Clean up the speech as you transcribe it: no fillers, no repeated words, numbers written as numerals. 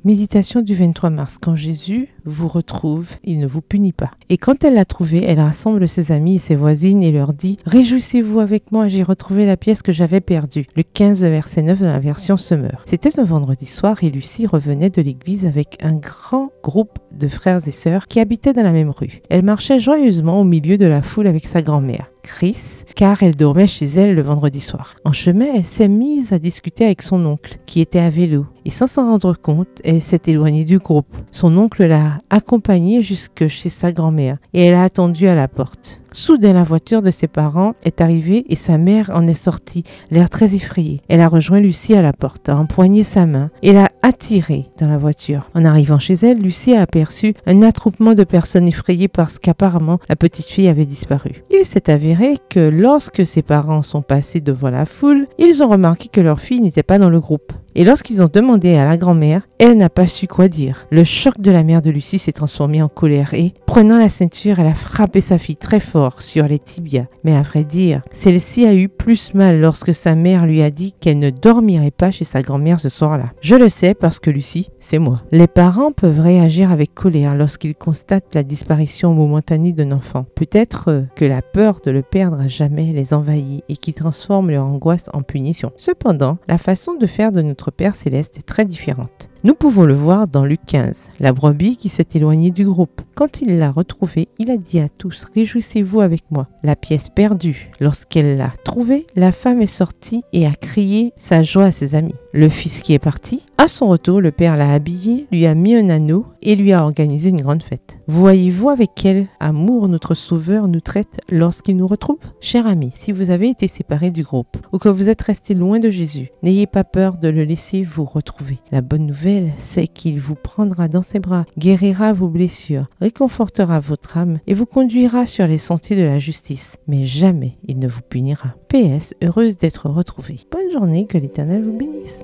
Méditation du 23 mars. Quand Jésus vous retrouve, il ne vous punit pas. Et quand elle l'a trouvé, elle rassemble ses amis et ses voisines et leur dit « Réjouissez-vous avec moi, j'ai retrouvé la pièce que j'avais perdue. » Le 15 verset 9 dans la version Semeur. C'était un vendredi soir et Lucie revenait de l'église avec un grand groupe de frères et sœurs qui habitaient dans la même rue. Elle marchait joyeusement au milieu de la foule avec sa grand-mère, Chris, car elle dormait chez elle le vendredi soir. En chemin, elle s'est mise à discuter avec son oncle, qui était à vélo, et sans s'en rendre compte, elle s'est éloignée du groupe. Son oncle l'a accompagnée jusque chez sa grand-mère, et elle a attendu à la porte. Soudain, la voiture de ses parents est arrivée et sa mère en est sortie, l'air très effrayée. Elle a rejoint Lucie à la porte, a empoigné sa main et l'a attirée dans la voiture. En arrivant chez elle, Lucie a aperçu un attroupement de personnes effrayées parce qu'apparemment la petite fille avait disparu. Il s'est avéré que lorsque ses parents sont passés devant la foule, ils ont remarqué que leur fille n'était pas dans le groupe. Et lorsqu'ils ont demandé à la grand-mère, elle n'a pas su quoi dire. Le choc de la mère de Lucie s'est transformé en colère et, prenant la ceinture, elle a frappé sa fille très fort sur les tibias. Mais à vrai dire, celle-ci a eu plus mal lorsque sa mère lui a dit qu'elle ne dormirait pas chez sa grand-mère ce soir-là. Je le sais parce que Lucie, c'est moi. Les parents peuvent réagir avec colère lorsqu'ils constatent la disparition momentanée d'un enfant. Peut-être que la peur de le perdre à jamais les envahit et qu'ils transforment leur angoisse en punition. Cependant, la façon de faire de notre Père Céleste est très différente. Nous pouvons le voir dans Luc 15, la brebis qui s'est éloignée du groupe. Quand il l'a retrouvée, il a dit à tous « Réjouissez-vous avec moi ». La pièce perdue. Lorsqu'elle l'a trouvée, la femme est sortie et a crié sa joie à ses amis. Le fils qui est parti, à son retour, le père l'a habillé, lui a mis un anneau et lui a organisé une grande fête. Voyez-vous avec quel amour notre Sauveur nous traite lorsqu'il nous retrouve? Cher ami, si vous avez été séparé du groupe ou que vous êtes resté loin de Jésus, n'ayez pas peur de le laisser vous retrouver. La bonne nouvelle, c'est qu'il vous prendra dans ses bras, guérira vos blessures, réconfortera votre âme et vous conduira sur les sentiers de la justice. Mais jamais il ne vous punira. PS, heureuse d'être retrouvée. Bonne journée, que l'Éternel vous bénisse.